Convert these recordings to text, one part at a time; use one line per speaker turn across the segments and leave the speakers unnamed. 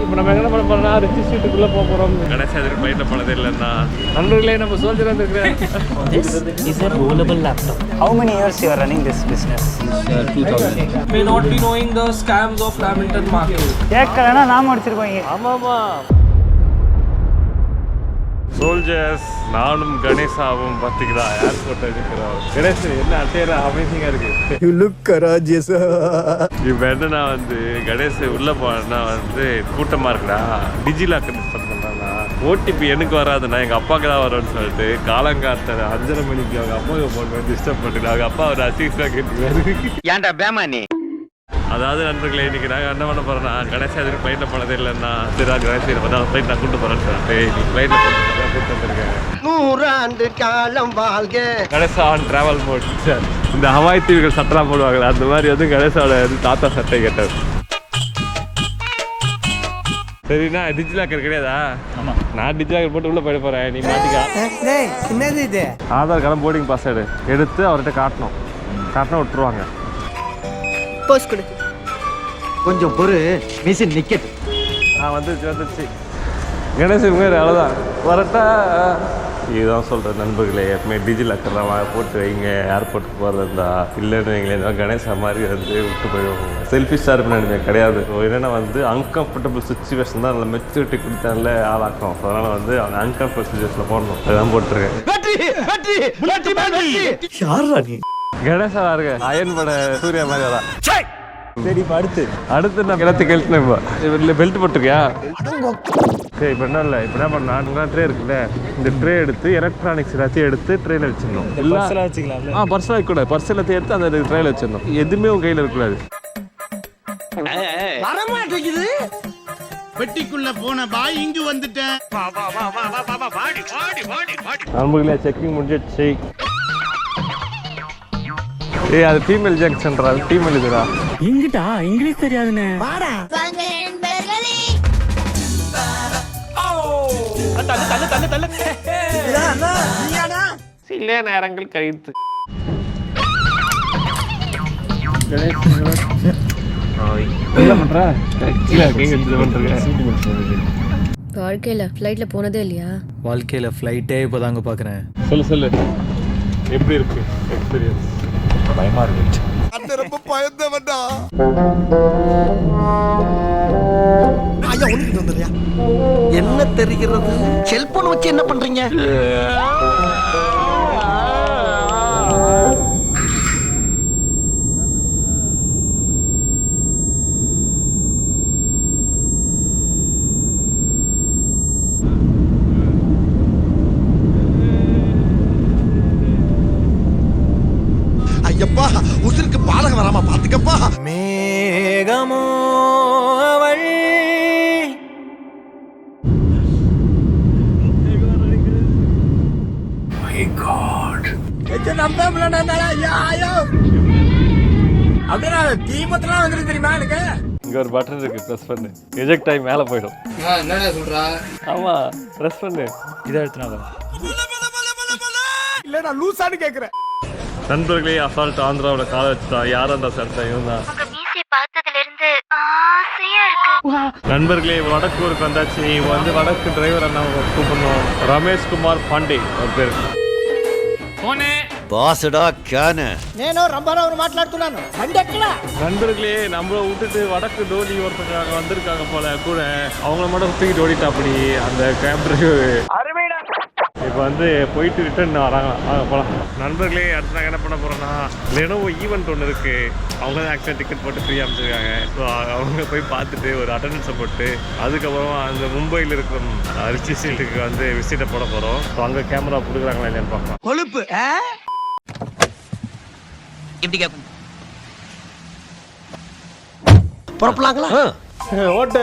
இப்போ நம்ம என்ன பண்ண போறோம்னா ரிச்சி ஸ்ட்ரீட்டுக்குள்ள போக போறோம். கணேசா இதுக்கு பையில போனதே இல்லைன்னா நண்பர்களே நம்ம soldier வந்துருக்கிறேன்.
This is a rollable laptop. How many years you are running this business?
2000. May not be knowing the scams of Lamington market.
கேட்கலன்னா நாம அடிச்சிருப்பாங்க.
ஆமாமா. சோல்ஜர்ஸ் நானும் கணேசாவும் பார்த்தீங்களா ஏர்போர்ட் இருக்கிறோம். கணேசன் என்ன அட்டையரா அமேசிங்கா இருக்கு.
You look courageous.
இப்போ என்னன்னா கணேஷ் உள்ள போனா கூட்டமா இருக்குடா. டிஜிலாக்கர் டிஸ்டர்ப் பண்றானா. ஓடிபி எனக்கு வராதுண்ணா எங்க அப்பாவுக்கு தான் வரும்னு சொல்லிட்டு காலங்காத்த 5:30 மணிக்கு அவங்க அப்பாவுக்கு போன் டிஸ்டர்ப் பண்ணிட்டு அவங்க அப்பா ஒரு அசீஸ்லாம் கேட்டுருக்காரு.
ஏன்டா பேமானி?
அதாவது நண்பர்களே இன்னைக்கு நாங்கள் என்ன பண்ண போறோம்னா கணேசா இதுக்கு ஃப்ளைட்டில் போனதே இல்லைன்னா சரி கணேசன் ஃப்ளைட் நான் கூட்டு போறேன்னு சொல்லிட்டு ஃப்ளைட்டில் கூட்டு வந்திருக்கேன்.
100 ஆண்டு காலம் வாழ்க.
Ganesha on travel mode. Sir இந்த ஹவாய் தீவுகள் சட்டெல்லாம் போடுவாங்களா அந்த மாதிரி கணேசாவோட தாத்தா சட்டை கேட்டார். சரிண்ணா டிஜிலாக்கர் கிடையாதா? ஆமாம் நான் டிஜிலாக்கர் போட்டு உள்ளே போயிட போகிறேன். நீ மாட்டிக்கா.
என்னது இது?
ஆதார் கார்டு போர்டிங் பாஸ் எடுத்து அவர்கிட்ட காட்டினா விட்டுருவாங்க.
போஸ்ட் கொடு.
கொஞ்சம் பொறு மிஷின் நிக்கட்.
வந்துருச்சு கணேசன் வேறு அவ்வளோதான் வரட்டா. இதுதான் சொல்கிறேன் நண்பர்களே, எப்பவுமே டிஜிலாக்கர்லாம் போட்டு வைங்க ஏர்போர்ட்டுக்கு போகிறதா இல்லைன்னு வைங்களேன் கணேசா மாதிரி விட்டு போயிடுவாங்க. செல்ஃபிஷாக இருப்பேன்னு கிடையாது. என்னென்னா அன்கம்ஃபர்டபுள் சுச்சுவேஷன் தான் நல்ல மெச்சூரிட்டி கொடுத்தால ஆளாக்கும். அதனால் அவங்க அன்கம்ஃபர்டபுள் சுச்சுவேஷனில் போடணும். அதுதான் போட்டிருக்கேன்.
யாரா நீ?
கணேசா இருக்கு அயன் பட சூர்யா மாதிரி தான். சரி இப்போ அடுத்து நான் கிணத்து கழிச்சுனேன். இப்போ பெல்ட் போட்டிருக்கியா? சரி இப்போ என்ன இல்லை இப்போ என்ன பண்ணா ட்ரே இருக்குல்ல இந்த ட்ரே எடுத்து எலக்ட்ரானிக்ஸ் எல்லாத்தையும் எடுத்து ட்ரெயினில் வச்சிடணும். எல்லாம் வச்சுக்கலாம். பர்ஸில் வைக்கக்கூடாது. பர்ஸ் எல்லாத்தையும் எடுத்து அந்த ட்ரெயினில் வச்சிடணும். எதுவுமே உங்கள் கையில் இருக்கக்கூடாது.
வரமாட்டேங்குது. பெட்டிக்குள்ள போன பாய் இங்கு வந்துட்டேன்.
நண்பர்களே செக்கிங் முடிஞ்சிடுச்சு. ஏய் அது ஃபீமேல் ஜங்ஷன்டா. ஃபீமேல் இதுடா.
இங்கிட்டா இங்கிலீஷ் தெரியாதுனே.
வாடா.
தள்ளு.
இதானா? நீயாடா?
சில நேரங்கள் கழித்து என்ன பண்ற?
வாழ்க்கையில ஃப்ளைட்ல போனதே இல்லையா?
வாழ்க்கையில ஃப்ளைட்டே இப்போதாங்க பார்க்குறேன்.
சொல்லு எப்படி இருக்கு எக்ஸ்பீரியன்ஸ்?
பயமா இருக்கு.
அது ரொம்ப பயந்தவன்டா. ஐயா ஒண்ணுக்கு வந்துறியா? என்ன தெரிகிறது? செல்போன் வச்சு என்ன பண்றீங்க? ஐயப்பா உசுருக்கு பாலகம் வராம பாத்துக்கப்பா.
மேகமோ அவள்
மை காட். எச்ச நம்ப முடியலடா. ஐயோ அப்படியே தீமத்தலாம் வந்துருக்கு தெரியுமா எனக்கு?
இங்க ஒரு பட்டன் இருக்கு, பிரஸ் பண்ணு. எஜெக்ட் ஆகி மேலே போயிடும்.
என்னடா சொல்றா?
ஆமா பிரஸ் பண்ணு.
இதை எடுத்துனா
இல்ல நான் லூசான்னு கேக்குறேன்.
நண்பர்களே அசால்ட் ஆந்திராவில் கால வச்சுட்டான். யார் அந்த அசால்ட் இவன் நண்பர்களே வடக்கூருக்கு வந்தாச்சு. வடக்கு டிரைவர் அண்ணா கூப்பிடணும். ரமேஷ் குமார் பாண்டே ஒரு பேர்.
బాసుడా క్యాన్
నేను రంభారావుని మాట్లాడుతున్నాను. బండి ఎక్కడ?
நண்பர்களே நம்மள விட்டுட்டு வடக்கு டோலி ஒருத்தங்க வந்திருக்காங்க போல கூட. அவங்கள மட்டும் தூக்கிட்டு ஓடிட்டா அப்படி அந்த கேப் டிரைவர். இப்போ போயிட்டு ரிட்டர்ன் வராங்க. போகலாம் நண்பர்களே. அடுத்து நாங்கள் என்ன பண்ண போகிறோம்னா லெனோவோ ஈவெண்ட் ஒன்று இருக்குது. அவங்க தான் ஆக்சுவலாக டிக்கெட் போட்டு ஃப்ரீயாக அமைச்சிருக்காங்க. ஸோ அவங்க போய் பார்த்துட்டு ஒரு அட்டண்டன்ஸை போட்டு அதுக்கப்புறம் அந்த மும்பையில் இருக்கிற ரிச்சி ஸ்ட்ரீட்டுக்கு விசிட்டை போட போகிறோம். ஸோ அங்கே கேமரா கொடுக்குறாங்களா இல்லையான்னு பார்க்கலாம்.
கொழுப்பு
எப்படி கேட்கும்?
புறப்படலாங்களா?
ஓட்டு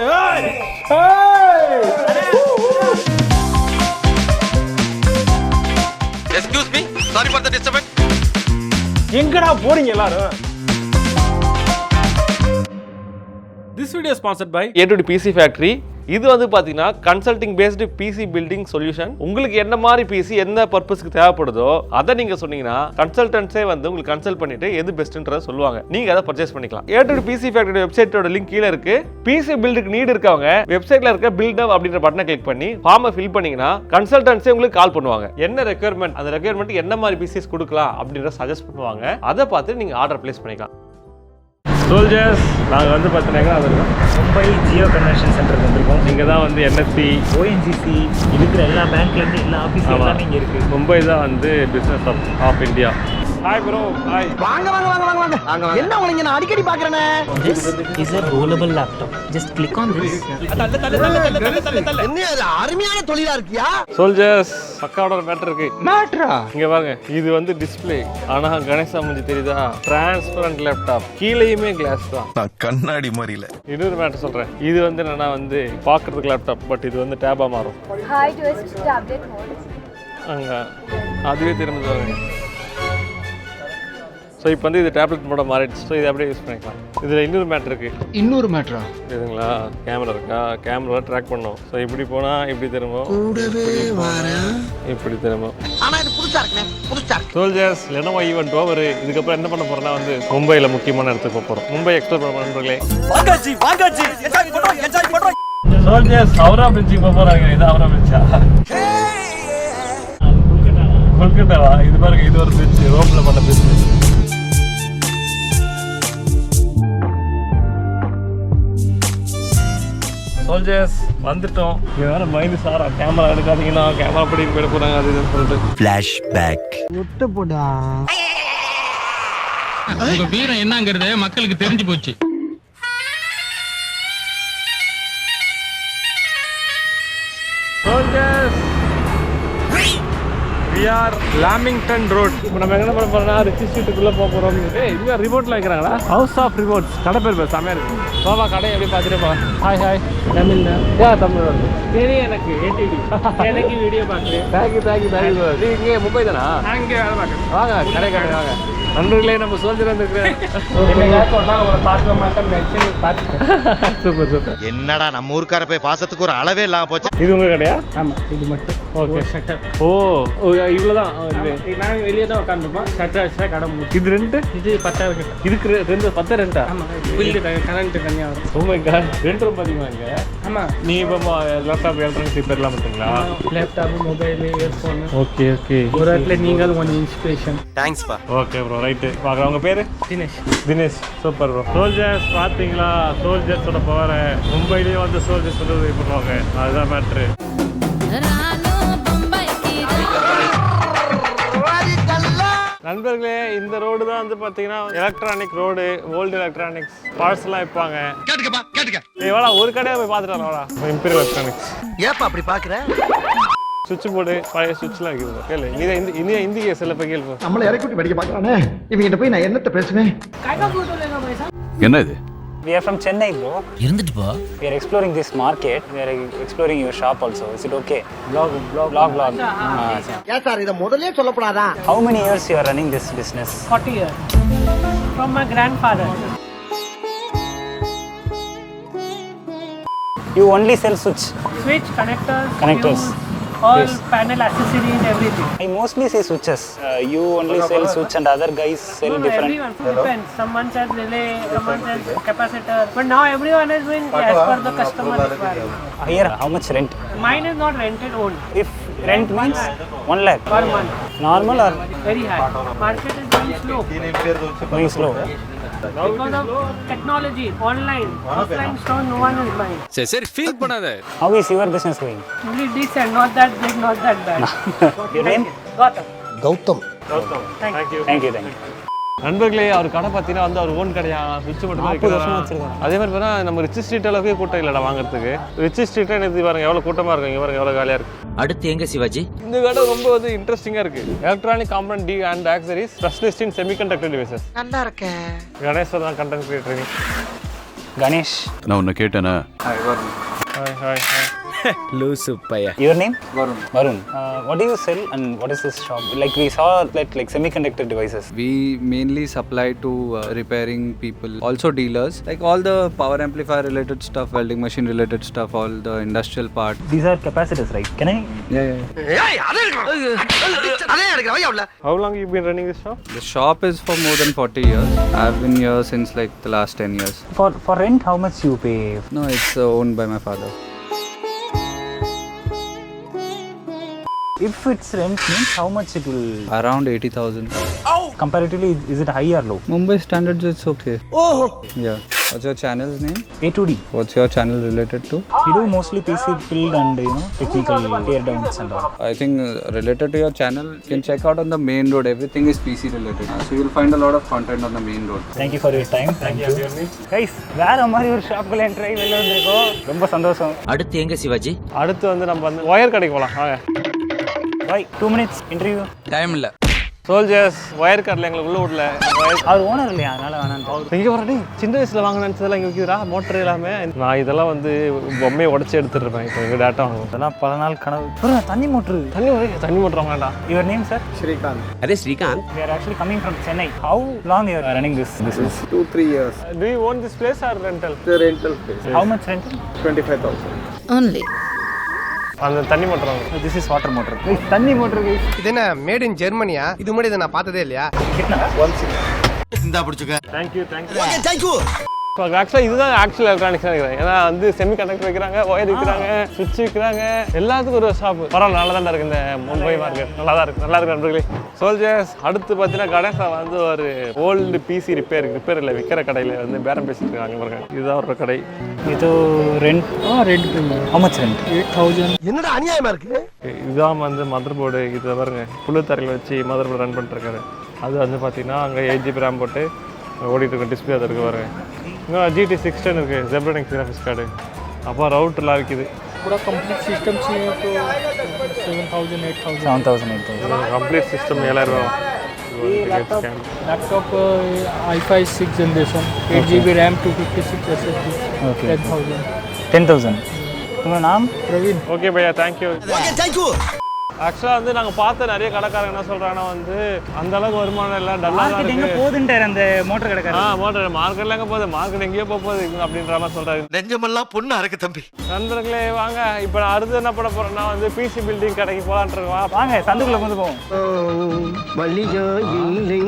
excuse me, sorry for the disturbance.
எங்கடா போறீங்க எல்லாரும்?
This
This video is sponsored by A2D PC Factory. இது வந்து பாத்தீங்கன்னா consulting based PC building solution. உங்களுக்கு என்ன மாதிரி பிசி என்ன பர்பஸ்க்கு தேவைப்படுதோ அதை நீங்க சொன்னீங்கன்னா கன்சல்டன்ட்ஸே வந்து உங்களுக்கு கன்சல்ட் பண்ணிட்டு எது பெஸ்ட்ன்றத சொல்லுவாங்க. நீங்க அதை பர்ச்சேஸ் பண்ணிக்கலாம். A2D PC Factory வெப்சைட்டோட லிங்க் கீழ இருக்கு. பிசி பில்டுக்கு நீட் இருக்கவங்க வெப்சைட்ல இருக்க பில்ட் அப் அப்படின்ற பட்டனை கிளிக் பண்ணி ஃபார்மை ஃபில் பண்ணீங்கன்னா கன்சல்டன்ட்ஸே உங்களுக்கு கால் பண்ணுவாங்க. என்ன ரெக்யர்மெண்ட், அந்த ரெக்யர்மெண்ட் என்ன மாதிரி பிசிஸ் கொடுக்கலாம் அப்படின்றத சஜஸ்ட் பண்ணுவாங்க. அதை பார்த்து நீங்க ஆர்டர் பிளேஸ் பண்ணிக்கலாம். சோல்ஜர்ஸ், நாங்கள் வந்து பார்த்தீங்கன்னா
மும்பை ஜியோ கன்வென்ஷன் சென்டருக்கு வந்திருக்கோம்.
இங்கே தான் வந்து NSC,
ONGC இருக்கிற எல்லா பேங்க்லேருந்து எல்லா ஆஃபீஸ் எல்லாமே இங்கே இருக்குது.
மும்பை தான் வந்து business of India. Hi bro, hi.
வாங்க வாங்க வாங்க வாங்க வாங்க. என்ன உங்களுக்கு நான் அடிக்கடி பார்க்கறேனே.
This is a rollable laptop. Just click on this.
என்ன அது அருமையான தொழிலா இருக்கியா?
சோல்ஜர்ஸ், பக்காவோட ஒரு மேட்டர் இருக்கு.
மேட்ரா?
இங்க பாருங்க, இது வந்து டிஸ்ப்ளே. ஆனா கணேசா மூஞ்சி தெரியுதா? Transparent laptop. கீழேயுமே கிளாஸ் தான்.
நான் கண்ணாடி மாதிரி இல்ல.
இன்னொரு மேட்டர் சொல்றேன். இது வந்து என்னன்னா வந்து பாக்குறதுக்கு லேப்டாப், பட் இது வந்து டேபா மாறும்.
High twist tablet mode.
அங்க அதுவே திரும்ப சொல்லுங்க. ஸோ இப்போ வந்து இது டேப்லெட் மோட மாறிடுச்சு. ஸோ இதை அப்படியே யூஸ் பண்ணிக்கலாம். இதில் இன்னொரு மேட்ரு இருக்குது.
இன்னொரு மேட்ரா?
இதுங்களா, கேமரா இருக்கா? கேமரா ட்ராக் பண்ணோம். ஸோ இப்படி போனால் இப்படி திரும்பும், இப்படி திரும்பும்.
ஆனா இது புதுசா இருக்குனே, புதுசா இருக்கு.
Soldiers, Lenovo event over. இதுக்கப்புறம் என்ன பண்ண போறோம்னா வந்து மும்பையில் முக்கியமான இடத்துக்கு போகிறோம். மும்பை எக்ஸ்ப்ளோர் பண்ண நண்பர்களே.
வாங்காஜி வாங்காஜி, என்ஜாய் பண்றோம்.
சோல்ஜர்ஸ், ஹவுரா பிரிட்ஜுக்கு போக போகிறாங்க. இது ஹவுரா பிரிட்ஜா? கொல்கட்டாவா? இது பாருங்க, இது ஒரு பிரிட்ஜ், ரோப்ல பண்ண பிரிட்ஜ். சோல்ஜர்ஸ், வந்துட்டோம். இங்கே வேற மைண்டு சாரா, கேமரா எடுக்காதீங்கன்னா கேமரா படிக்க போயிட போறாங்க அது இதுன்னு சொல்லிட்டு.
ஃபிளாஷ்பேக்.
முட்டை போடா.
உங்க வீரம் என்னங்கிறது மக்களுக்கு தெரிஞ்சு போச்சு.
Soldiers, we are Lamington road. இப்போ நம்ம என்ன பண்ண போறோம்னா ரிச்சி ஸ்ட்ரீட்டுக்குள்ள போக போறோம். இதுவே ரிமோட்ல வைக்கிறாங்களா? House of remotes. கடை பேர் செமையா இருக்கு. பாபா கடை எப்படி பார்த்துட்டு போ. Hi hi. தமிழ் தமிழ் வந்து சரி. எனக்கு A2D எனக்கு வீடியோ பார்க்குறேன். தேங்க்யூ. நீ இங்கே மும்பை தானா? அங்கே வேலை பார்க்குறேன். வாங்க கடை வாங்க. நண்பர்களே, நம்ம சோல்ஜர் வந்துருக்கிறேன். சூப்பர்.
என்னடா நம்ம ஊர்க்கார போய் பாசத்துக்கு ஒரு அளவே இல்லாம போச்சு.
இது உங்க கடையா?
ஆமா, இது மட்டும்.
ஓகே. ஓ, இவ்வளவுதான்.
நாங்கள் வெளியே தான் உட்காந்துருப்போம். ஷட்டர் அடிச்சா கடை முடியும்.
இது ரெண்டு,
இது 10,000 கிட்ட.
இதுக்கு ரெண்டு 10 ரெண்டா?
ஆமா, பில்லு கரண்ட் தனியாக வரும்.
ஓ மை காட், ரெண்டு ரொம்ப அதிகமா இங்க.
ஆமா,
நீ இப்போ லேப்டாப் எலக்ட்ரானிக்ஸ் ரிப்பேர்லாம் பண்ணுறீங்களா?
Laptop, mobile, earphone.
ஓகே.
ஒரு இடத்துல நீங்கள் கொஞ்சம் இன்ஸ்பிரேஷன்.
தேங்க்ஸ் பா.
Okay bro, right. பார்க்குறேன். உங்கள் பேர்? தினேஷ். Super bro. சோல்ஜர்ஸ் பார்த்தீங்களா? சோல்ஜர்ஸோட பவரை மும்பையிலேயே வந்து சோல்ஜர்ஸ் வந்து உதவி பண்ணுவாங்க. அதுதான் மேட்ரு. நண்பர்களே, இந்த ரோடு தான் வந்து பார்த்தீங்கன்னா எலக்ட்ரானிக் ரோடு. ஓல்டு எலக்ட்ரானிக்ஸ் பார்ட்ஸ்லாம் வைப்பாங்க. எவ்வளோ ஒரு கடையாக போய் பார்த்துட்டு வரலாம். Imperial electronics.
ஏப்பா அப்படி பாக்குற?
சுவிட்ச் போர்டு, பழைய சுவிட்ச்லாம் இருக்குது. கேளு, இந்திய இந்திய சில பகில் போ.
நம்மள இறக்கி விட்டு படிக்க பார்க்கறானே. இவங்கிட்ட போய் நான் என்னத்த பேசுவேன்?
என்ன இது?
We are from Chennai, bro.
இருந்துட்டு போ.
We are exploring this market. We are exploring your shop also. Is it okay? Vlog.
ஏன் சார் இத முதல்லயே சொல்லப்படாதா?
How many years you are running this business?
40 years. From my grandfather.
You only sell switch?
Switch, connectors.
Connectors.
Fuse, all panel accessories, everything.
I mostly see switches. You only sell switch and other guys sell different.
Everyone depends. Someone sells relay, someone sells capacitor. But now everyone is doing as per the customer requirement.
Here, how much rent?
Mine is not rented, owned.
If rent means 1 lakh.
Per month.
Normal or
Very high. Market is going slow.
going slow?
Because of technology, online, offline store, no one is buying.
சரி feel பண்ணாத.
How is your business going?
Only decent, not that big, not that bad.
Your name?
Gotham.
Gautam.
Thank you.
Thank you.
நண்பர்களே, அவர் கடை பார்த்தீங்கன்னா வந்து அவர் own கடையா, சுவிட்ச் மட்டும் தான்
40 வருஷமா வச்சிருக்காங்க.
அதே மாதிரி பார்த்தா நம்ம ரிச்சி ஸ்ட்ரீட் அளவுக்கு கூட்டம் இல்லைடா வாங்குறதுக்கு. ரிச்சி ஸ்ட்ரீட்டே இது பாருங்க எவ்வளோ கூட்டமாக இருக்கும். இங்கே பாருங்க எவ்வளோ காலியாக இருக்கு.
அடுத்து எங்க சிவாஜி?
இந்த கடை ரொம்ப வந்து இன்ட்ரெஸ்டிங்காக இருக்கு. Electronic component T and accessories specialist in semiconductor devices.
நல்லா இருக்கேன்.
கணேஷ் தான் கண்டென்ட் கிரியேட்டர்.
Ganesh.
நான் உன்னை கேட்டேனா?
Hi.
Loose Bhaiya.
Your name? Varun. What do you sell and what is this shop? Like we saw that like semiconductor devices.
We mainly supply to repairing people, also dealers, like all the power amplifier related stuff, welding machine related stuff, all the industrial part.
These are capacitors, right? Can I?
Yeah.
How long you been running this shop?
The shop is for more than 40 years. I've been here since like the last 10 years.
For rent, how much you pay?
No, it's owned by my father.
If it's rent means how much it will?
Around 80,000.
Comparatively, is it high or low?
Mumbai standards, it's okay. Oh! Yeah. What's your channel's name?
A2D.
What's your channel related to?
We do mostly PC build and technical tear downs and all.
I think related to your channel, you can check out on the main road. Everything is PC related. So you'll find a lot of content on the main road.
Thank you for your time. Thank you. Guys, வேற மாதிரி ஒரு ஷாப்ல entry ஆகி வெளில வந்திருக்கோம். ரொம்ப சந்தோஷம்.
அடுத்து எங்க சிவாஜி?
அடுத்து வந்து நம்ம வந்து ஒயர் கடைக்கு போகலாம். வாங்க.
Bye. 2 minutes interview.
Time இல்ல.
சோல்ஜர்ஸ் ஒயர் கடையில் எங்களுக்கு உள்ள விடல.
அவர் ஓனர் இல்லையா, அதனால வேணாம்.
இங்கே வரடி சின்ன வயசில் வாங்க நினச்சதெல்லாம் இங்கே விற்கிறா மோட்டர் எல்லாமே. நான் இதெல்லாம் வந்து பொம்மையை உடச்சி எடுத்துருப்பேன். இப்போ எங்கள் டேட்டா வாங்குவோம்.
அதெல்லாம் பல நாள் கனவு. தண்ணி மோட்ரு
மோட்டர் வாங்கடா.
Your name, sir?
Srikanth. Array Srikanth.
We are actually coming from Chennai. How long you are running this business?
2-3 years.
Do you own this place or rental?
The rental place.
How much rental?
25,000.
Only.
அந்த தண்ணி motor வாங்க.
This is water motor. தண்ணி motor guys.
இது என்ன made in ஜெர்மனியா? இது முன்னாடி இதை நான் பார்த்ததே இல்லையா?
இந்தா பிடிச்சுக்க.
Thank you
okay thank you.
ஆக்சுவலாக இதுதான் ஆக்சுவல் எலக்ட்ரானிக்ஸ் நினைக்கிறேன். ஏன்னா வந்து செமி கண்டக்டர் வைக்கிறாங்க, ஒயர் விற்கிறாங்க, சுவிட்ச் விற்கிறாங்க, எல்லாத்துக்கும் ஒரு ஷாப். பரவாயில்ல, நல்லா தான் இருக்கு இந்த மும்பை மார்க்கெட். நல்லா இருக்கு நண்பர்களே. சோல்ஜர்ஸ் அடுத்து பார்த்தீங்கன்னா கணேசா வந்து ஒரு ஓல்டு பிசி ரிப்பேரில் விற்கிற கடையில் வந்து பேரம் பேசிட்டு இருக்காங்க பாருங்க. இதுதான் ஒரு கடை.
இது ரெண்ட் how much rent?
8,000. என்னடா அநியாயமா இருக்கு?
இதுதான் வந்து மதர் போர்டு. இது பாருங்க புல்லுத்தரையில் வச்சு மதர் போர்டு ரன் பண்ணிருக்காரு. அது வந்து பார்த்தீங்கன்னா அங்கே 8GB RAM போட்டு ஓடிட்டு இருக்க டிஸ்பிளே அது இருக்கு பாருங்க. இன்னும் GT 610 இருக்குது, ஜெப்ரனிக்ஸ் கிராஃபிக்ஸ் கார்டு. அப்போ ரவுட்டர்லாம் இருக்குது.
पूरा कंप्लीट सिस्टम चाहिए तो 7,000 8,000.
Complete system 7,000
laptop i5 6th generation 8GB RAM 256 SSD.
Okay.
10,000.
உங்கள் நாம்?
प्रवीण.
ஓகே பையா, தேங்க்யூ.
Okay thank you.
ஆக்சுவலாக வந்து நாங்கள் பார்த்த நிறைய கடைக்காரங்க என்ன சொல்கிறாங்கன்னா வந்து அந்த அளவுக்கு வருமானம் இல்லை, டல்லாக தான்
எங்கே
இருக்குது.
போகுதுன்ட்டார் அந்த மோட்டர் கடைக்காரர்.
மோட்டர் மார்க்கெட்டில் எங்கே போகுது, மார்க்கெட் எங்கேயோ போகுது அப்படின்ற மாதிரி சொல்கிறாரு.
நெஞ்சமெல்லாம் பொண்ணு அறக்கு தம்பி.
நண்பர்களே வாங்க, இப்போ நான் அடுத்து என்ன பண்ண போகிறேன்னா வந்து பிசி பில்டிங் கடைக்கு போகலான்ட்டு இருக்கோம்.
வாங்க சந்துக்குள்ள வந்து போவோம்.
மல்லிகா இல்லை.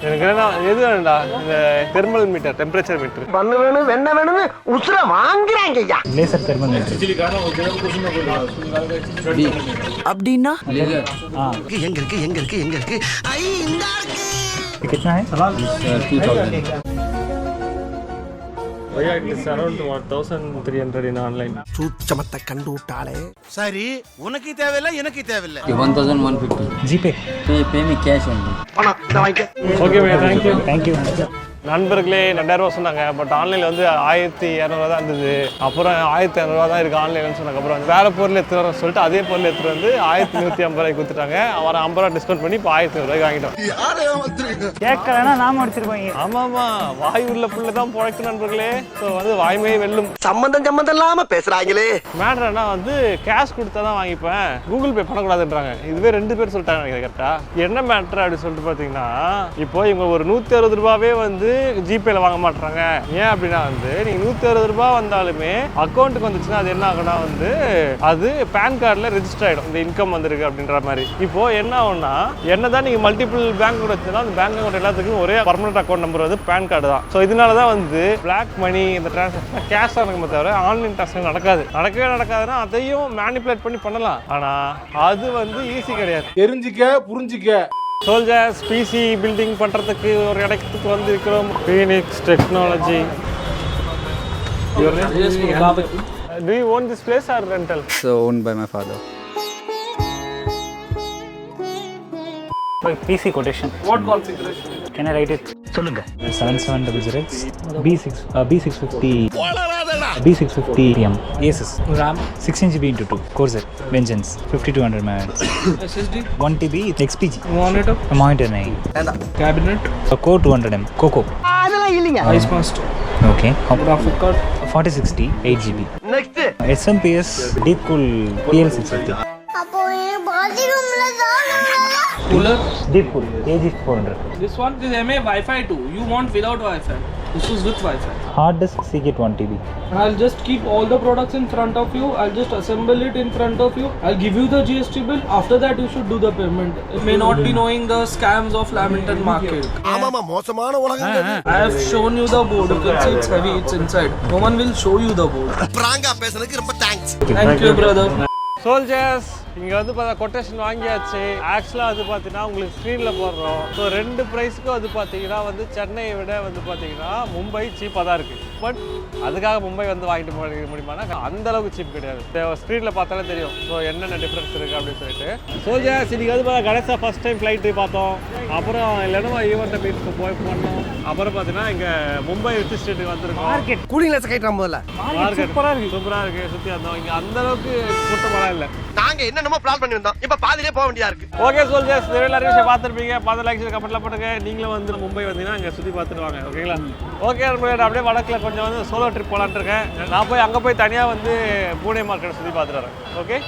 எனக்கு என்ன எது வேணும்டா, இந்த தெர்மல் மீட்டர், டெம்பரேச்சர் மீட்டர்.
பண்ணு வேணும் வெண்ண வேணும்னு உசுர வாங்குறாங்க ஐயா.
Laser thermometer.
அப்படின்னா
हाँ
எங்க இருக்கு ஐ இந்த இருக்கு.
ये कितना है?
2,000.
Yeah, it is around 1,300 in online.
சூச்சமத்தை கண்டு விட்டாலே. சரி, உனக்கு தேவையில்லை எனக்கு தேவையில்லை.
1,150.
GPay.
pay me cash only.
பணம் இத வாங்கிக்க.
ஓகே பையா, தேங்க்யூ.
தேங்க்யூ.
நண்பர்களே 2,000 சொன்னாங்க, பட் ஆன்லைனில் வந்து 1,200 தான் இருந்தது. அப்புறம் 1,200 தான் இருக்குது ஆன்லைன்னு சொன்னாங்க. அப்புறம் வேறு பொருள் எடுத்துகிட்டு வர சொல்லிட்டு அதே பொருள் எடுத்துகிட்டு வந்து 1,150 கொடுத்துட்டாங்க. அவரை 50 டிஸ்கவுண்ட் பண்ணி இப்போ 1,100 வாங்கிட்டோம்.
கேட்கலன்னா நாம அடிச்சிருப்போம்.
ஆமாம்மா, வாய் உள்ள புள்ள தான் பிழைக்கும் நண்பர்களே. ஸோ வந்து வாய்மையை வெல்லும்.
சம்பந்தம் இல்லாம பேசுறாங்களே.
மேட்ருனா வந்து கேஷ் கொடுத்தா தான் வாங்கிப்பேன், கூகுள் பே பண்ணக்கூடாதுன்றாங்க. இதுவே 2 பேர் சொல்லிட்டாங்க கரெக்டா. என்ன மேட்ரு அப்படின்னு சொல்லிட்டு பார்த்தீங்கன்னா, இப்போ இவங்க ஒரு 160 ரூபாவே வந்து ஜிபேல வாங்க மாட்டாங்க. ஏன் அப்படின்னா வந்து நீங்க 160 ரூபாய் வந்தாலுமே அக்கௌண்ட்டுக்கு வந்துச்சுன்னா அது என்ன ஆகும்னா வந்து அது பேன் கார்டில் ரெஜிஸ்டர் ஆகிடும், இந்த இன்கம் வந்திருக்கு அப்படின்ற மாதிரி. இப்போ என்ன ஆகும்னா, என்னதான் நீங்க மல்டிபிள் பேங்க் கூட வச்சுன்னா அந்த பேங்க் அக்கௌண்ட் எல்லாத்துக்கும் ஒரே பர்மனெண்ட் அக்கௌண்ட் நம்பர் வந்து பேன் கார்டு தான். ஸோ இதனால தான் வந்து பிளாக் மணி இந்த டிரான்சாக்ஷன் கேஷ் நடக்குமே தவிர ஆன்லைன் டிரான்சாக்ஷன் நடக்கவே நடக்காதுன்னா அதையும் மேனிப்புலேட் பண்ணி பண்ணலாம். ஆனா அது வந்து ஈஸி கிடையாது.
தெரிஞ்சுக்க புரிஞ்சுக்க.
சோல்ஜர்ஸ் பிசி பில்டிங் பண்ணுறதுக்கு ஒரு இடத்துக்கு வந்து இருக்கிறோம். Phoenix technology. Do you own this place or rental?
It's owned by my father.
PC quotation.
What configuration?
Can I write it? சொல்லுங்க. 7700X B650 PM Asus
RAM
16GB x 2 Corsair Vengeance 5200 mAh
SSD
1TB XPG
monitor
9
cabinet
Core 200M Coco
இல்லைங்க.
Ice Master.
Okay.
Graphic card.
4060 8GB.
Next
SMPS Deep Cool PL650.
Cooler.
Deep Cool AG400.
This one is MA Wi-Fi 2. You want without Wi-Fi. This is with Wi-Fi.
Hard disk CK 1TB.
I'll just keep all the products in front of you. I'll just assemble it in front of you. I'll give you the GST bill. After that, you should do the payment. You may not be knowing the scams of Lamington market.
ஆமாமா மோசமான உலகம்.
I have shown you the board. You can see it's heavy. It's inside. No one will show you the board.
பிராங்கா பேசுனதுக்கு ரொம்ப thanks.
Thank you, brother.
Soldiers இங்கே வந்து quotation வாங்கியாச்சு. ஆக்சுவலாக அது பார்த்தீங்கன்னா உங்களுக்கு ஸ்க்ரீனில் போடுறோம். ஸோ 2 ப்ரைஸுக்கும் அது பார்த்தீங்கன்னா வந்து சென்னையை விட வந்து பார்த்தீங்கன்னா மும்பை சீப்பாக தான் இருக்குது. பட் அதுக்காக மும்பை வந்து வாங்கிட்டு போக முடியுமானா அந்தளவுக்கு சீப் கிடையாது. ஸ்க்ரீனில் பார்த்தாலே தெரியும் ஸோ என்னென்ன டிஃப்ரென்ஸ் இருக்குது அப்படின்னு சொல்லிட்டு. சோல்ஜர்ஸ் இன்றைக்கி வந்து கணேசா ஃபஸ்ட் டைம் ஃப்ளைட்டு பார்த்தோம். அப்புறம் லெனோவா ஈவெண்ட்டை மீட் போய் பண்ணோம். அப்புறம் பார்த்தீங்கன்னா இங்கே மும்பை ரிச் ஸ்டேட்டுக்கு வந்திருக்கோம்.
மார்க்கெட் கூலிங் கிளாஸ் கைட்டாம முதல்ல.
மார்க்கெட் சூப்பராக இருக்குது. சுற்றி வந்தோம். இங்கே அந்தளவுக்கு கூட்டமாக இல்லை.
நாங்க என்னென்னமோ பிளான் பண்ணி வந்தோம். இப்ப பாதியிலே போக வேண்டியதா இருக்கு.
ஓகே சோல்ஜர்ஸ், நிறைய விஷயம் பார்த்துருப்பீங்க. பார்த்து லைக் கமெண்ட்ல போட்டுங்க. நீங்களும் வந்து மும்பை வந்தீங்கன்னா அங்கே சுற்றி பார்த்துட்டு வாங்க. ஓகேங்களா? ஓகே அப்படியே வடக்கில் கொஞ்சம் வந்து சோலோ ட்ரிப் போகலான்ட்டு இருக்கேன். நான் போய் அங்கே போய் தனியாக வந்து பூனே மார்க்கெட்டை சுற்றி பார்த்துட்டு வரேன். ஓகே.